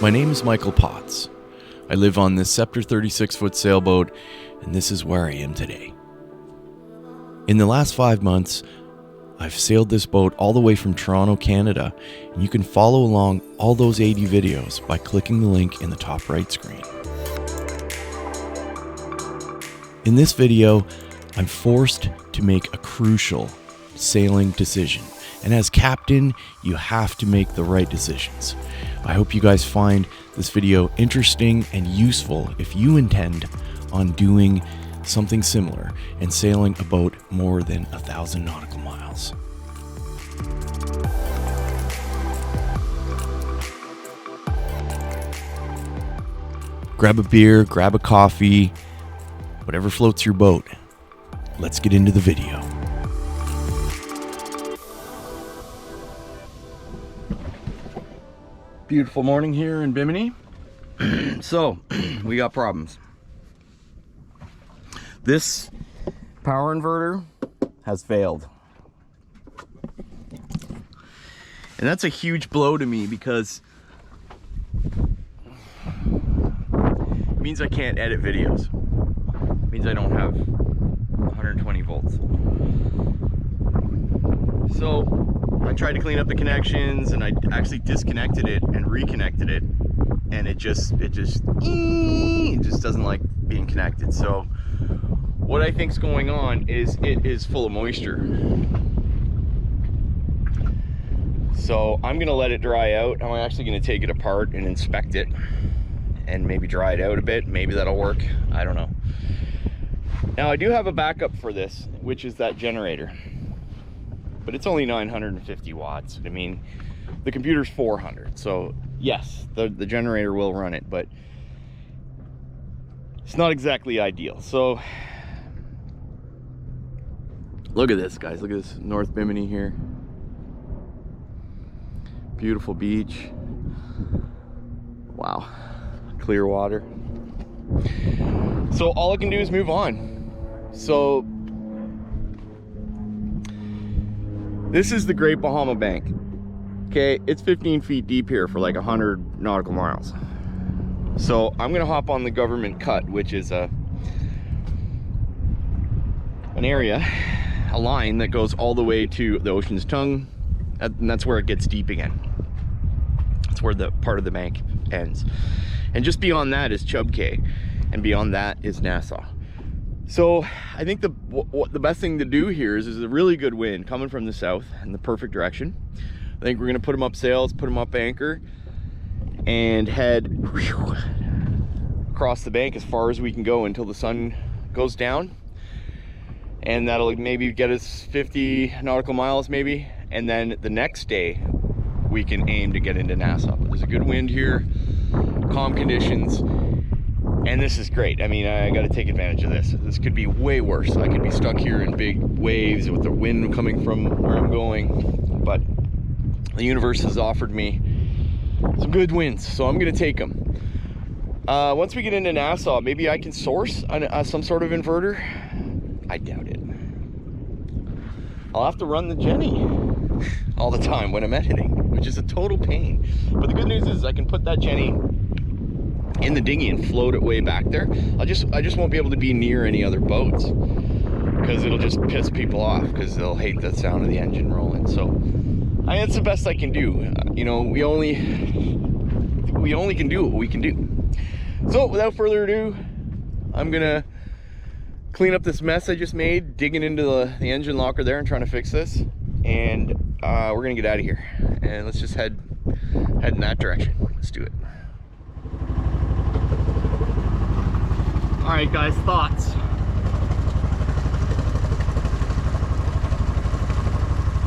My name is Michael Potts. I live on this Scepter 36-foot sailboat, and this is where I am today. In the last 5 months, I've sailed this boat all the way from Toronto, Canada, and you can follow along all those 80 videos by clicking the link in the top right screen. In this video, I'm forced to make a crucial sailing decision, and as captain, you have to make the right decisions. I hope you guys find this video interesting and useful if you intend on doing something similar and sailing a boat more than 1,000 nautical miles. Grab a beer, grab a coffee, whatever floats your boat. Let's get into the video. Beautiful morning here in Bimini. So, we got problems. This power inverter has failed. And that's a huge blow to me because it means I can't edit videos. It means I don't have 120 volts. So I tried to clean up the connections and I actually disconnected it and reconnected it, and it just doesn't like being connected. So what I think is going on is it is full of moisture. So I'm gonna let it dry out. I'm actually gonna take it apart and inspect it and maybe dry it out a bit. Maybe that'll work, I don't know. Now I do have a backup for this, which is that generator. But it's only 950 watts. I mean, the computer's 400. So yes, the generator will run it, but it's not exactly ideal. So look at this, guys. Look at this North Bimini here. Beautiful beach. Wow, clear water. So all I can do is move on. So this is the Great Bahama Bank. Okay, it's 15 feet deep here for like 100 nautical miles. So I'm gonna hop on the government cut, which is an area, a line that goes all the way to the ocean's tongue, and that's where it gets deep again. That's where the part of the bank ends. And just beyond that is Chub Cay, and beyond that is Nassau. So I think the best thing to do here is a really good wind coming from the south in the perfect direction. I think we're gonna put them up sails, put them up anchor, and head across the bank as far as we can go until the sun goes down. And that'll maybe get us 50 nautical miles maybe. And then the next day we can aim to get into Nassau. But there's a good wind here, calm conditions. And this is great. I mean, I got to take advantage of this. This could be way worse. I could be stuck here in big waves with the wind coming from where I'm going. But the universe has offered me some good winds, so I'm going to take them. Once we get into Nassau, maybe I can source some sort of inverter. I doubt it. I'll have to run the Jenny all the time when I'm editing, which is a total pain. But the good news is I can put that Jenny in the dinghy and float it way back there. I just won't be able to be near any other boats because it'll just piss people off because they'll hate the sound of the engine rolling. So that's the best I can do. You know, we only can do what we can do. So without further ado, I'm gonna clean up this mess I just made, digging into the engine locker there and trying to fix this, and we're gonna get out of here and let's just head in that direction. Let's do it. All right, guys, thoughts.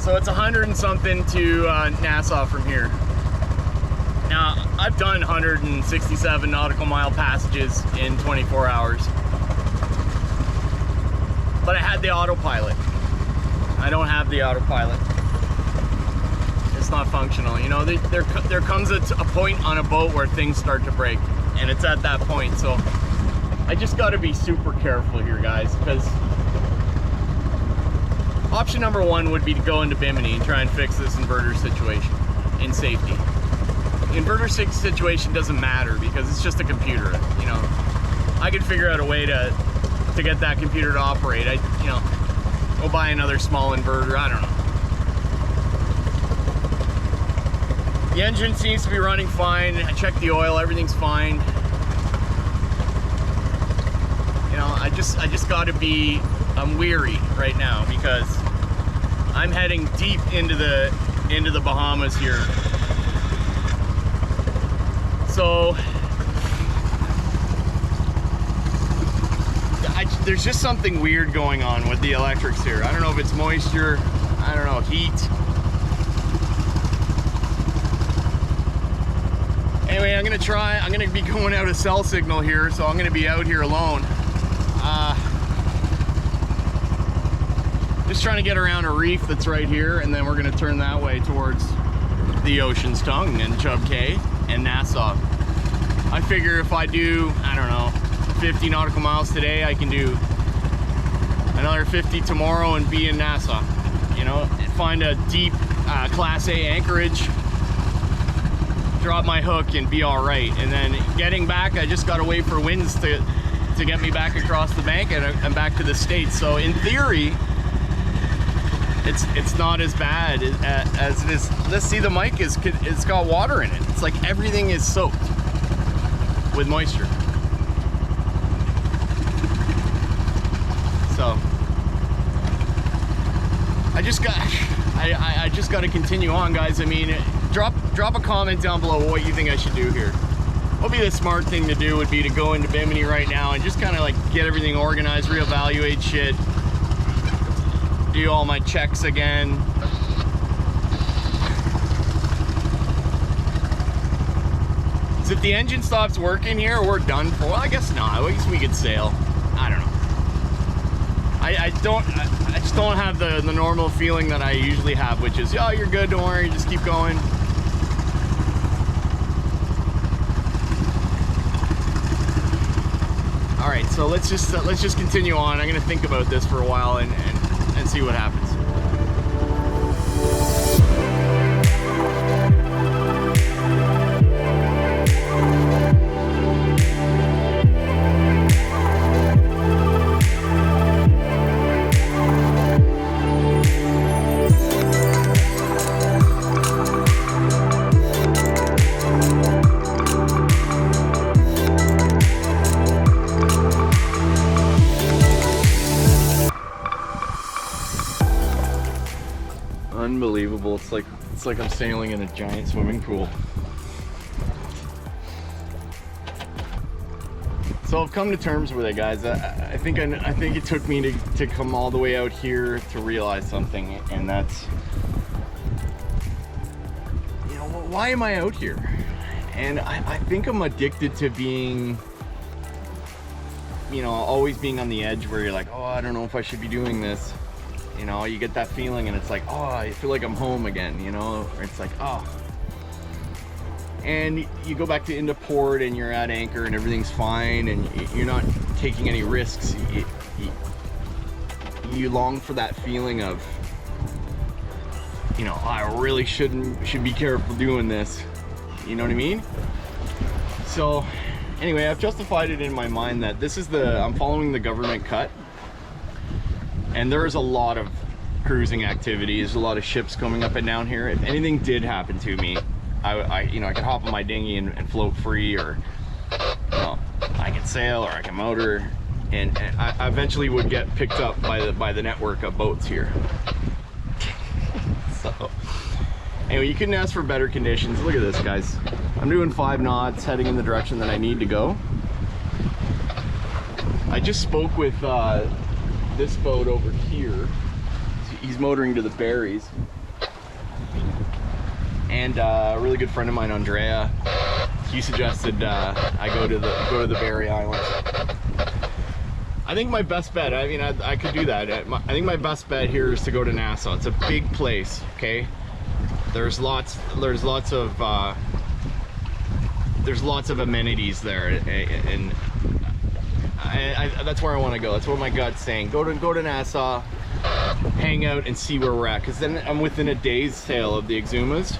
So it's 100 and something to Nassau from here. Now, I've done 167 nautical mile passages in 24 hours. But I had the autopilot. I don't have the autopilot. It's not functional. You know, there comes a point on a boat where things start to break, and it's at that point. So I just got to be super careful here, guys, because option number one would be to go into Bimini and try and fix this inverter situation in safety. inverter situation doesn't matter because it's just a computer. You know, I could figure out a way to get that computer to operate. You know, we'll buy another small inverter. I don't know. The engine seems to be running fine. I checked the oil, everything's fine. You know, I just got to be. I'm weary right now because I'm heading deep into the Bahamas here. So there's just something weird going on with the electrics here. I don't know if it's moisture, I don't know, heat. Anyway, I'm gonna be going out a cell signal here, so I'm gonna be out here alone. Just trying to get around a reef that's right here, and then we're gonna turn that way towards the ocean's tongue and Chub Cay and Nassau. I figure if I do, I don't know, 50 nautical miles today, I can do another 50 tomorrow and be in Nassau. You know, find a deep Class A anchorage, drop my hook and be all right. And then getting back, I just gotta wait for winds to get me back across the bank and back to the States. So in theory, it's not as bad as it is. Let's see, the mic it's got water in it. It's like everything is soaked with moisture. So I just got to continue on, guys. I mean, drop a comment down below what you think I should do here. What would be the smart thing to do would be to go into Bimini right now and just kind of like get everything organized, reevaluate shit, do all my checks again. So if the engine stops working here, we're done for. Well, I guess not. I guess we could sail. I don't know. I just don't have the normal feeling that I usually have, which is, oh, you're good, don't worry, just keep going. All right, so let's just continue on. I'm gonna think about this for a while and see what happens. Unbelievable. It's like I'm sailing in a giant swimming pool. So I've come to terms with it, guys. I think it took me to come all the way out here to realize something, and that's, you know, why am I out here? And I think I'm addicted to being, you know, always being on the edge where you're like, oh, I don't know if I should be doing this. You know, you get that feeling and it's like, oh, I feel like I'm home again, you know? Or it's like, oh. And you go back into port and you're at anchor and everything's fine and you're not taking any risks. You long for that feeling of, you know, oh, I really should be careful doing this. You know what I mean? So anyway, I've justified it in my mind that this is I'm following the government cut. And there's a lot of cruising activities, a lot of ships coming up and down here. If anything did happen to me, I could hop on my dinghy and float free, or, you know, I could sail or I can motor, and I eventually would get picked up by the network of boats here. So anyway, you couldn't ask for better conditions. Look at this, guys. I'm doing 5 knots, heading in the direction that I need to go. I just spoke with this boat over here. He's motoring to the Berries, and a really good friend of mine, Andrea, he suggested I go to the Berry Islands. I think my best bet, I mean, I could do that. I think my best bet here is to go to Nassau. It's a big place, okay? There's lots of amenities there, and that's where I want to go. That's what my gut's saying. Go to Nassau, hang out and see where we're at, because then I'm within a day's sail of the Exumas,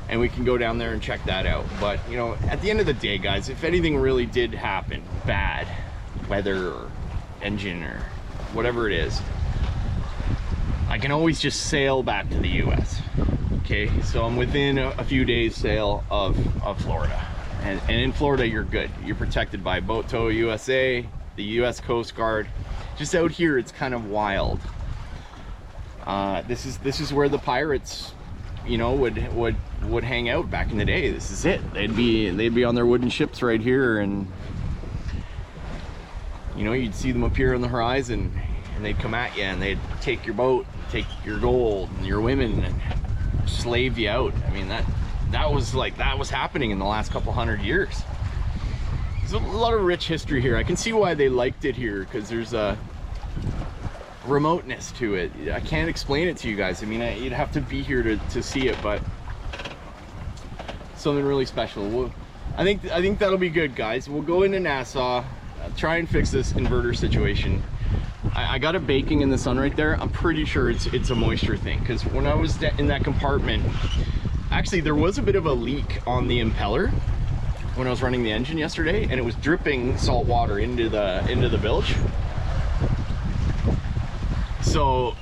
and we can go down there and check that out. But you know, at the end of the day, guys, if anything really did happen, bad weather or engine or whatever it is, I can always just sail back to the US. Okay, so I'm within a few days sail of Florida, and in Florida you're good. You're protected by Boat Tow USA, the US Coast Guard. Just out here it's kind of wild. This is where the pirates, you know, would hang out back in the day. This is it. They'd be on their wooden ships right here, and you know, you'd see them appear on the horizon, and they'd come at you, and they'd take your boat, take your gold and your women, and slave you out. I mean, that was happening in the last couple hundred years. There's a lot of rich history here. I can see why they liked it here, because there's a remoteness to it. I can't explain it to you guys. I mean, you'd have to be here to see it, but something really special. I think that'll be good, guys. We'll go into Nassau, try and fix this inverter situation. I got it baking in the sun right there. I'm pretty sure it's a moisture thing, because when I was in that compartment, actually there was a bit of a leak on the impeller when I was running the engine yesterday, and it was dripping salt water into the bilge. So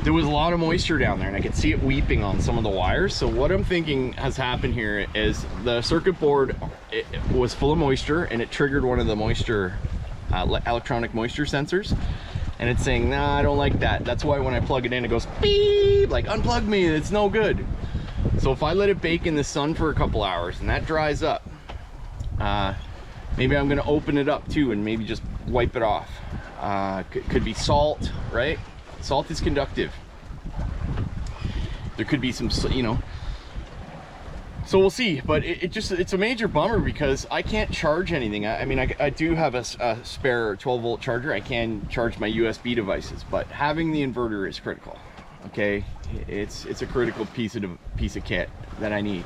there was a lot of moisture down there, and I could see it weeping on some of the wires. So what I'm thinking has happened here is the circuit board, it was full of moisture, and it triggered one of the moisture electronic moisture sensors, and it's saying, nah, I don't like that. That's why when I plug it in, it goes beep, like unplug me, it's no good. So if I let it bake in the sun for a couple hours and that dries up, maybe I'm gonna open it up too and maybe just wipe it off. Could be salt, right? Salt is conductive. There could be some, you know, so we'll see. But it's a major bummer, because I can't charge anything. I mean, I do have a spare 12-volt charger. I can charge my USB devices, but having the inverter is critical. Okay, it's a critical piece of kit that I need.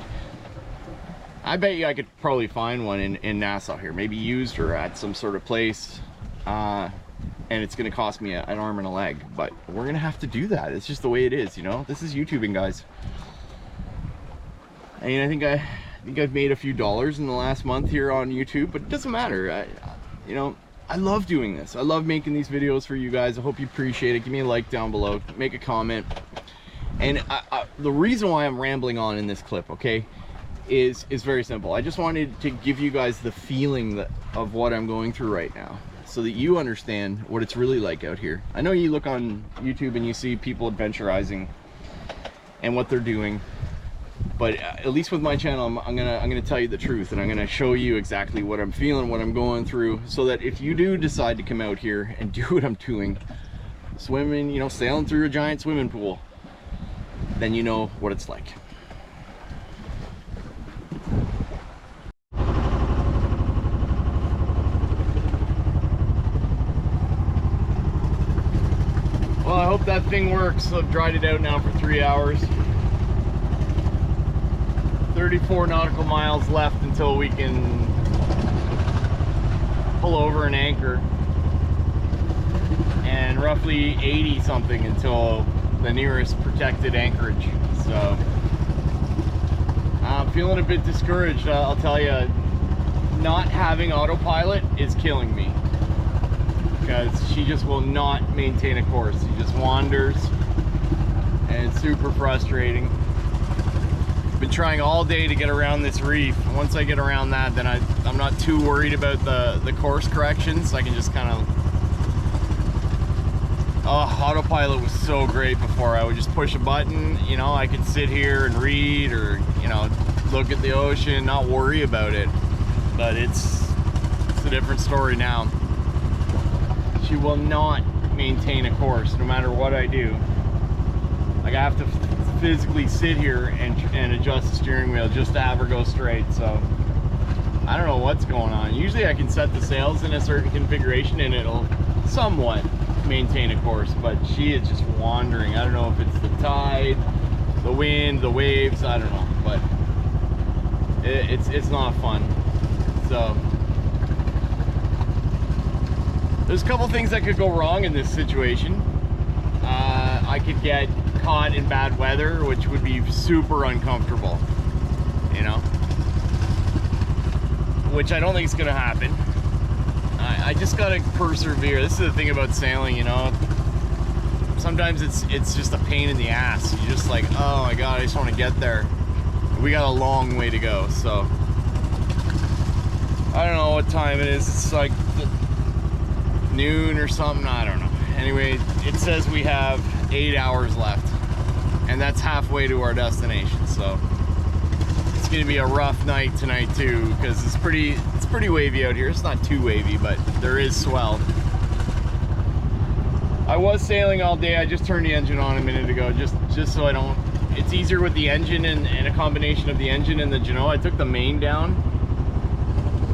I bet you I could probably find one in Nassau here, maybe used or at some sort of place, and it's going to cost me an arm and a leg, but we're going to have to do that. It's just the way it is, you know. This is YouTubing, guys. I mean, I think I've made a few dollars in the last month here on YouTube, but it doesn't matter. You know, I love doing this. I love making these videos for you guys. I hope you appreciate it. Give me a like down below, make a comment. And the reason why I'm rambling on in this clip, okay, is very simple. I just wanted to give you guys the feeling of what I'm going through right now, so that you understand what it's really like out here. I know you look on YouTube and you see people adventurizing and what they're doing, but at least with my channel, I'm gonna tell you the truth, and I'm gonna show you exactly what I'm feeling, what I'm going through, so that if you do decide to come out here and do what I'm doing, swimming, you know, sailing through a giant swimming pool, then you know what it's like. Well, I hope that thing works. I've dried it out now for 3 hours. 34 nautical miles left until we can pull over and anchor, and roughly 80 something until the nearest protected anchorage. So I'm feeling a bit discouraged. I'll tell you, not having autopilot is killing me, because she just will not maintain a course. She just wanders, and it's super frustrating. Been trying all day to get around this reef. Once I get around that, then I'm not too worried about the course corrections. I can just kind of, autopilot was so great before. I would just push a button, you know, I could sit here and read, or, you know, look at the ocean, not worry about it. But it's a different story now. She will not maintain a course no matter what I do. Like, I have to physically sit here and adjust the steering wheel just to have her go straight. So I don't know what's going on. Usually I can set the sails in a certain configuration and it'll somewhat maintain a course, but she is just wandering. I don't know if it's the tide, the wind, the waves, I don't know, but it's not fun. So there's a couple things that could go wrong in this situation. I could get caught in bad weather, which would be super uncomfortable. you know, which I don't think is gonna happen. I just gotta persevere. This is the thing about sailing, you know. Sometimes it's just a pain in the ass. You're just like, oh my god, I just want to get there. We got a long way to go, so I don't know what time it is. It's like noon or something, I don't know. Anyway, it says we have 8 hours left, and that's halfway to our destination, so it's gonna be a rough night tonight too, because it's pretty wavy out here. It's not too wavy, but there is swell. I was sailing all day. I just turned the engine on a minute ago, just so I don't, it's easier with the engine and a combination of the engine and the genoa. I took the main down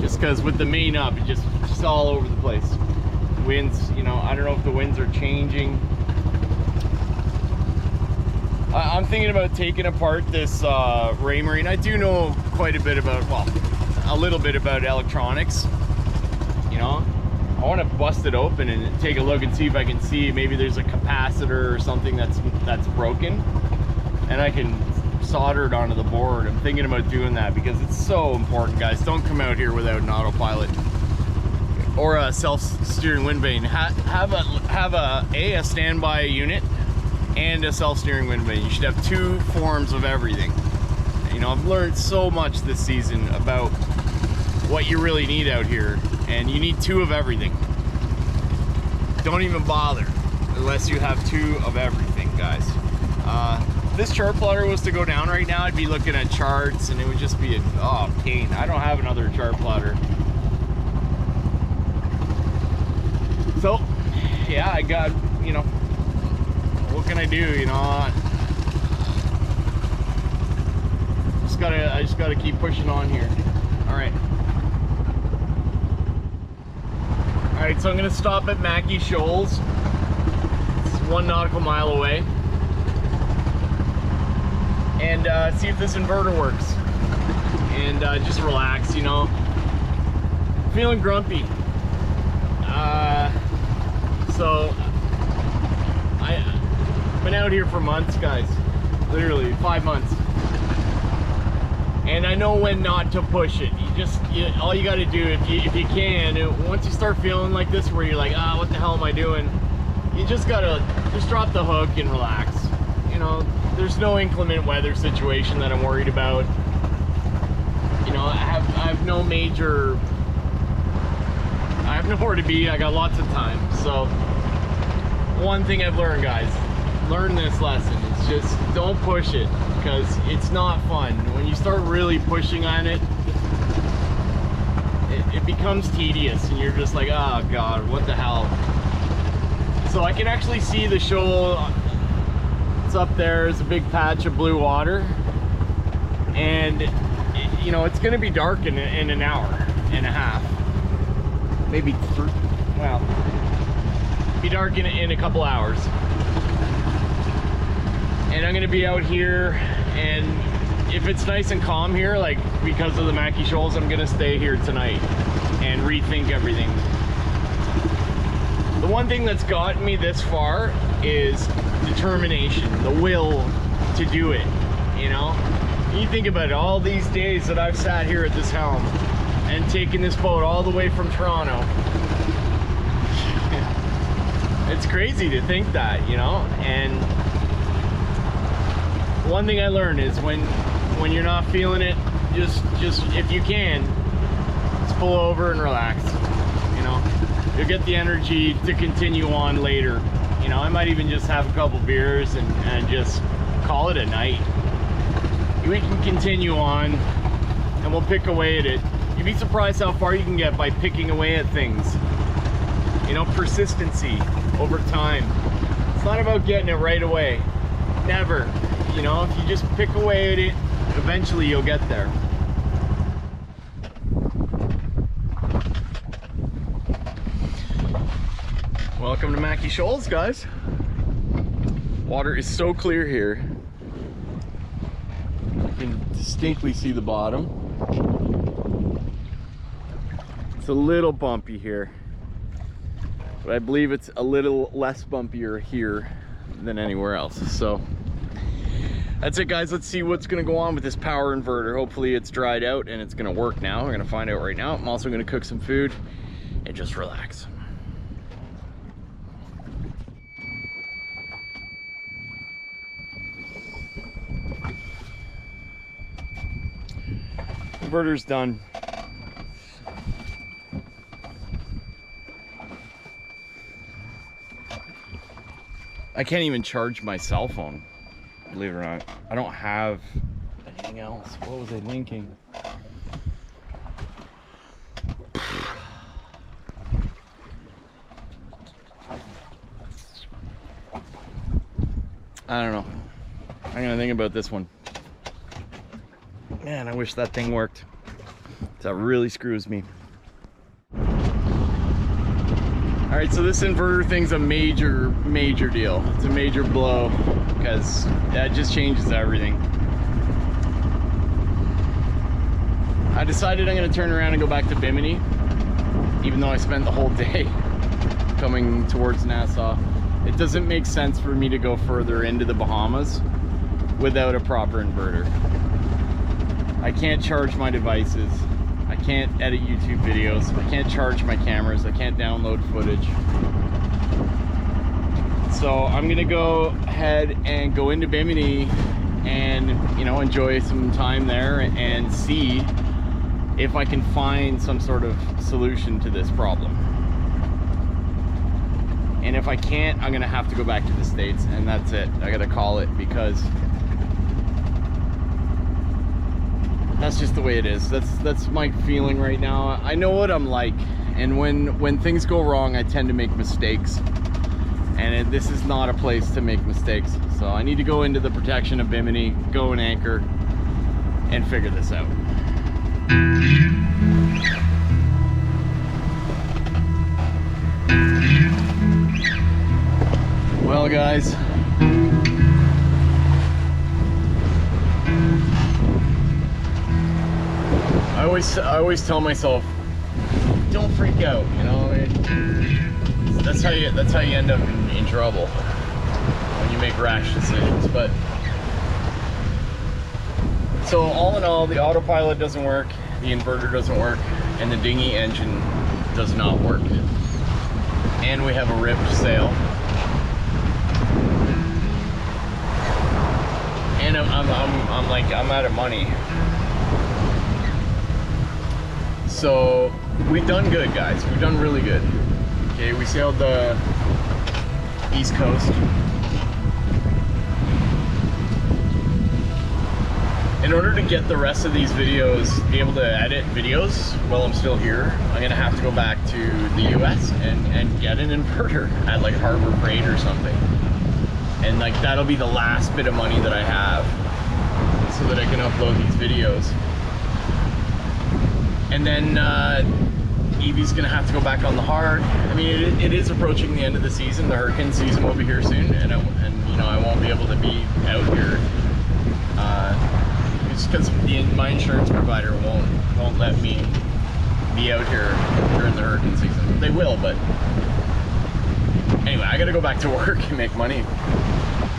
just because with the main up, it's just all over the place. Winds, you know, I don't know if the winds are changing. I'm thinking about taking apart this Raymarine. I do know quite a bit about, well, a little bit about electronics, you know. I want to bust it open and take a look and see if I can see maybe there's a capacitor or something that's broken, and I can solder it onto the board. I'm thinking about doing that because it's so important, guys. Don't come out here without an autopilot or a self-steering wind vane. Have a standby unit and a self-steering wind vane. You should have 2 forms of everything. You know, I've learned so much this season about what you really need out here, and you need 2 of everything. Don't even bother unless you have 2 of everything, guys. If this chart plotter was to go down right now, I'd be looking at charts and it would just be a pain. I don't have another chart plotter. So yeah, I got, you know, what can I do, you know? I just gotta keep pushing on here. All right, so I'm gonna stop at Mackie Shoals. It's 1 nautical mile away, and see if this inverter works, and just relax, you know. Feeling grumpy. So I've been out here for months, guys, literally 5 months. And I know when not to push it. All you got to do, if you can, once you start feeling like this, where you're like, what the hell am I doing? You just gotta drop the hook and relax. You know, there's no inclement weather situation that I'm worried about. You know, I have no major. I have nowhere to be. I got lots of time. So, one thing I've learned, guys, learn this lesson. It's just don't push it, because it's not fun. When you start really pushing on it, it becomes tedious, and you're just like, oh god, what the hell. So I can actually see the shoal. It's up there. There's a big patch of blue water, and you know, it's gonna be dark in an hour and a half, maybe 3. Well, be dark in a couple hours. And I'm gonna be out here, and if it's nice and calm here, like because of the Mackie Shoals, I'm gonna stay here tonight and rethink everything. The one thing that's gotten me this far is determination, the will to do it, you know? You think about it, all these days that I've sat here at this helm and taken this boat all the way from Toronto. It's crazy to think that, you know? And one thing I learned is when you're not feeling it, just if you can, just pull over and relax. You know, you'll get the energy to continue on later. You know, I might even just have a couple beers and just call it a night. We can continue on, and we'll pick away at it. You'd be surprised how far you can get by picking away at things. You know, persistency over time. It's not about getting it right away. Never. You know, if you just pick away at it, eventually you'll get there. Welcome to Mackie Shoals, guys. Water is so clear here. You can distinctly see the bottom. It's a little bumpy here, but I believe it's a little less bumpier here than anywhere else. So That's it, guys. Let's see what's gonna go on with this power inverter. Hopefully it's dried out and it's gonna work now. We're gonna find out right now. I'm also gonna cook some food and just relax. Inverter's done. I can't even charge my cell phone, believe it or not. I don't have anything else. What was I linking? I don't know. I'm gonna think about this one. Man, I wish that thing worked. That really screws me. All right, so this inverter thing's a major deal. It's a major blow because that just changes everything. I decided I'm gonna turn around and go back to Bimini, even though I spent the whole day coming towards Nassau. It doesn't make sense for me to go further into the Bahamas without a proper inverter. I can't charge my devices. I can't edit YouTube videos. I can't charge my cameras. I can't download footage. So I'm gonna go ahead and go into Bimini and, you know, enjoy some time there and see if I can find some sort of solution to this problem. And if I can't, I'm gonna have to go back to the States, and that's it. I gotta call it, because that's just the way it is. That's my feeling right now. I know what I'm like, and when things go wrong, I tend to make mistakes, and this is not a place to make mistakes. So I need to go into the protection of Bimini, go and anchor, and figure this out. Well, guys, I always tell myself, don't freak out, you know. That's how you end up in trouble, when you make rash decisions. But so all in all, the autopilot doesn't work, the inverter doesn't work, and the dinghy engine does not work, and we have a ripped sail. And I'm out of money. So we've done good, guys. We've done really good. Okay, we sailed the East Coast. In order to get the rest of these videos, be able to edit videos while I'm still here, I'm gonna have to go back to the US and get an inverter at like Harbor Freight or something. And like that'll be the last bit of money that I have so that I can upload these videos. And then Evie's gonna have to go back on the hard. I mean, it is approaching the end of the season. The hurricane season will be here soon, and you know, I won't be able to be out here. It's because my insurance provider won't let me be out here during the hurricane season. They will, but anyway, I gotta go back to work and make money.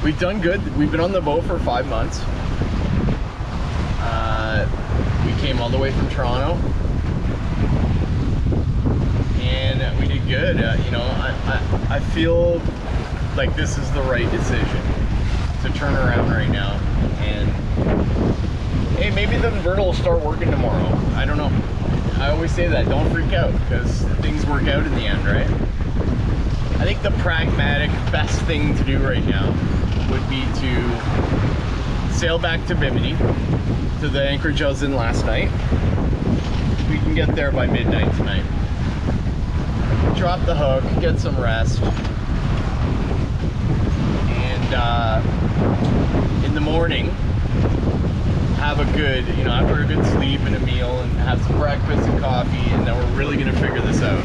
We've done good. We've been on the boat for 5 months. We came all the way from Toronto, and we did good. You know, I feel like this is the right decision to turn around right now. And hey, maybe the inverter will start working tomorrow. I don't know. I always say that. Don't freak out, because things work out in the end, right? I think the pragmatic best thing to do right now would be to sail back to Bimini, to the anchorage I was in last night. We can get there by midnight tonight. Drop the hook, get some rest, and in the morning, have a good, you know, after a good sleep and a meal, and have some breakfast and coffee, and then we're really gonna figure this out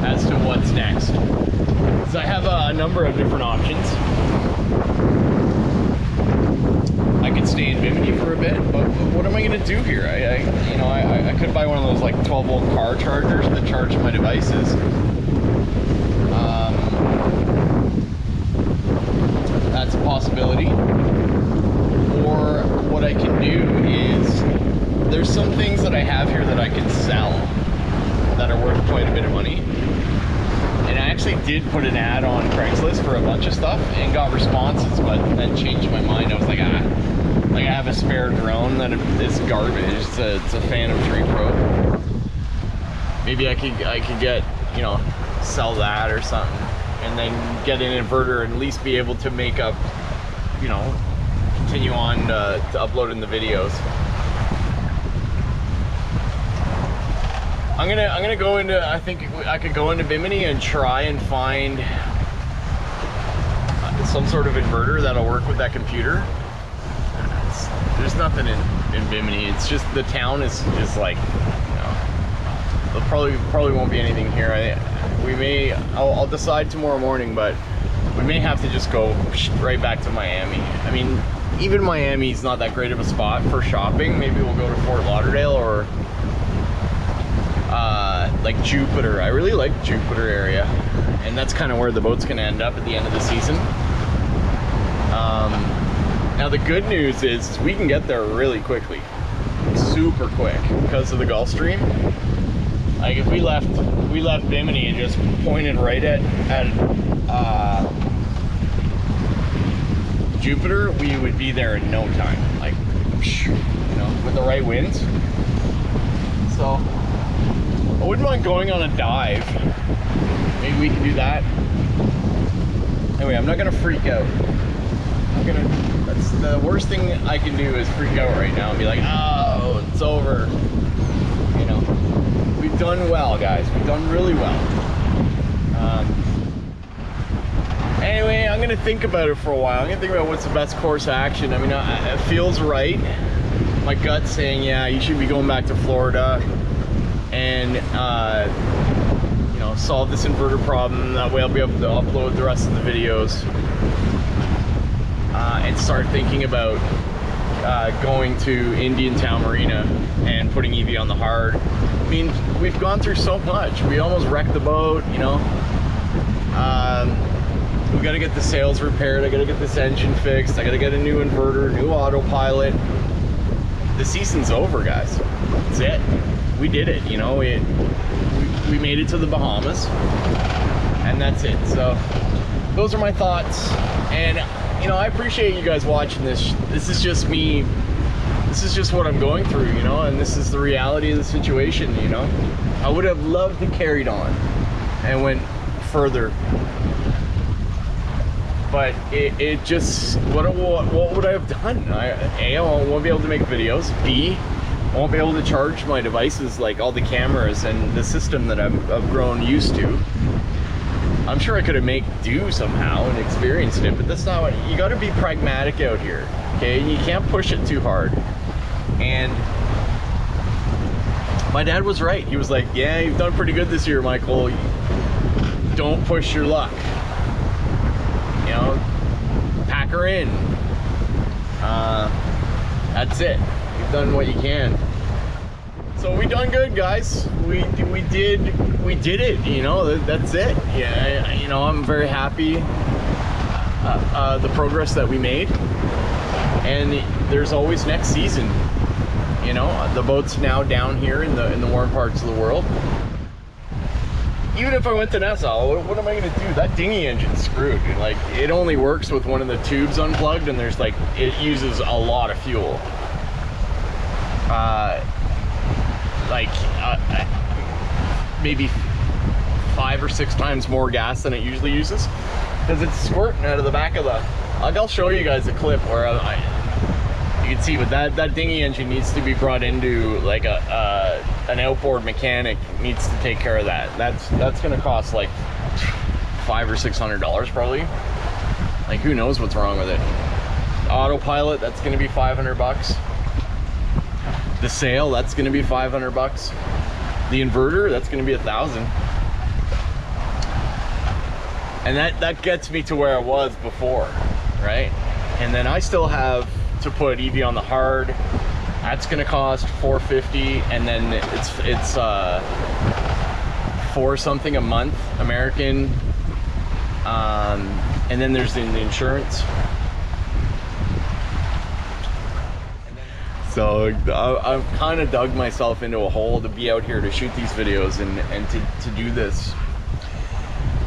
as to what's next. Because I have a number of different options. I could stay in Bimini for a bit, but what am I gonna do here? I could buy one of those like 12-volt car chargers that charge my devices. That's a possibility. what I can do is, there's some things that I have here that I can sell that are worth quite a bit of money. And I actually did put an ad on Craigslist for a bunch of stuff and got responses, but then changed my mind. I was like, like I have a spare drone that is garbage. It's a Phantom 3 Pro. Maybe I could get, you know, sell that or something, and then get an inverter and at least be able to make up, you know, continue on to uploading the videos. I'm gonna go into, I think I could go into Bimini and try and find some sort of inverter that'll work with that computer. There's nothing in Bimini. It's just the town is like, you know, there probably won't be anything here. I'll decide tomorrow morning, but we may have to just go right back to Miami. I mean, even Miami's not that great of a spot for shopping. Maybe we'll go to Fort Lauderdale or like Jupiter. I really like Jupiter area, and that's kind of where the boat's gonna end up at the end of the season. Now the good news is we can get there really quickly, super quick, because of the Gulf Stream. Like if we left Bimini and just pointed right at Jupiter, we would be there in no time, like, you know, with the right winds. So I wouldn't mind going on a dive. Maybe we can do that. Anyway, I'm not gonna freak out. That's the worst thing I can do, is freak out right now and be like, oh, it's over. You know, we've done well, guys. We've done really well. Anyway, I'm gonna think about it for a while. I'm gonna think about what's the best course of action. I mean, it feels right. My gut's saying, yeah, you should be going back to Florida and you know, solve this inverter problem. That way I'll be able to upload the rest of the videos and start thinking about going to Indiantown Marina and putting Evie on the hard. I mean, we've gone through so much. We almost wrecked the boat, you know. We gotta get the sails repaired. I gotta get this engine fixed. I gotta get a new inverter, new autopilot. The season's over, guys. That's it. We did it, you know. We made it to the Bahamas, and that's it. So those are my thoughts, and you know, I appreciate you guys watching this. This is just me. This is just what I'm going through, you know, and this is the reality of the situation, you know. I would have loved to carried on and went further, but it just, what would I have done? A, I won't be able to make videos. B, I won't be able to charge my devices, like all the cameras and the system that I've grown used to. I'm sure I could have made do somehow and experienced it, but that's not what, you got to be pragmatic out here, okay? You can't push it too hard. And my dad was right. He was like, yeah, you've done pretty good this year, Michael. Don't push your luck. You know, pack her in. That's it. You've done what you can. So we done good, guys. We did it. You know, that's it. Yeah, you know, I'm very happy the progress that we made, and there's always next season. You know, the boat's now down here in the warm parts of the world. Even if I went to Nassau, what am I gonna do? That dinghy engine's screwed. Like, it only works with one of the tubes unplugged, and there's like, it uses a lot of fuel. Maybe 5 or 6 times more gas than it usually uses, because it's squirting out of the back of the, I'll show you guys a clip where you can see, but that dinghy engine needs to be brought into like an outboard mechanic needs to take care of that. That's gonna cost like $500 or $600 probably. Like, who knows what's wrong with it. Autopilot, that's gonna be $500. The sail, that's gonna be $500. The inverter, that's gonna be $1,000. And that gets me to where I was before, right? And then I still have to put Evie on the hard. That's gonna cost $450, and then it's $4 something a month American, and then there's the insurance. So I've kind of dug myself into a hole to be out here to shoot these videos and to do this.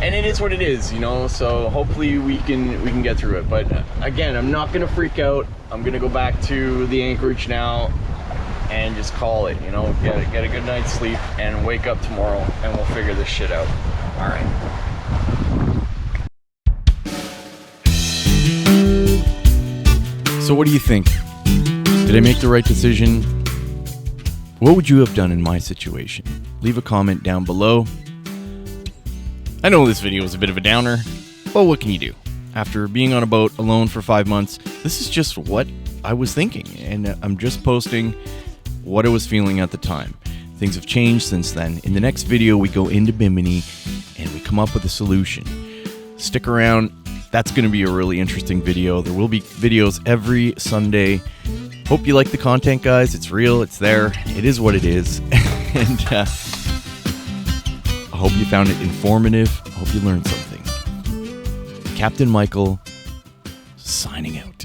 And it is what it is, you know, so hopefully we can get through it. But again, I'm not gonna freak out. I'm gonna go back to the anchorage now and just call it, you know, get a good night's sleep and wake up tomorrow and we'll figure this shit out. All right. So what do you think? Did I make the right decision? What would you have done in my situation? Leave a comment down below. I know this video is a bit of a downer, but what can you do? After being on a boat alone for 5 months, this is just what I was thinking, and I'm just posting what I was feeling at the time. Things have changed since then. In the next video, we go into Bimini, and we come up with a solution. Stick around. That's going to be a really interesting video. There will be videos every Sunday. Hope you like the content, guys. It's real. It's there. It is what it is. And I hope you found it informative. I hope you learned something. Captain Michael, signing out.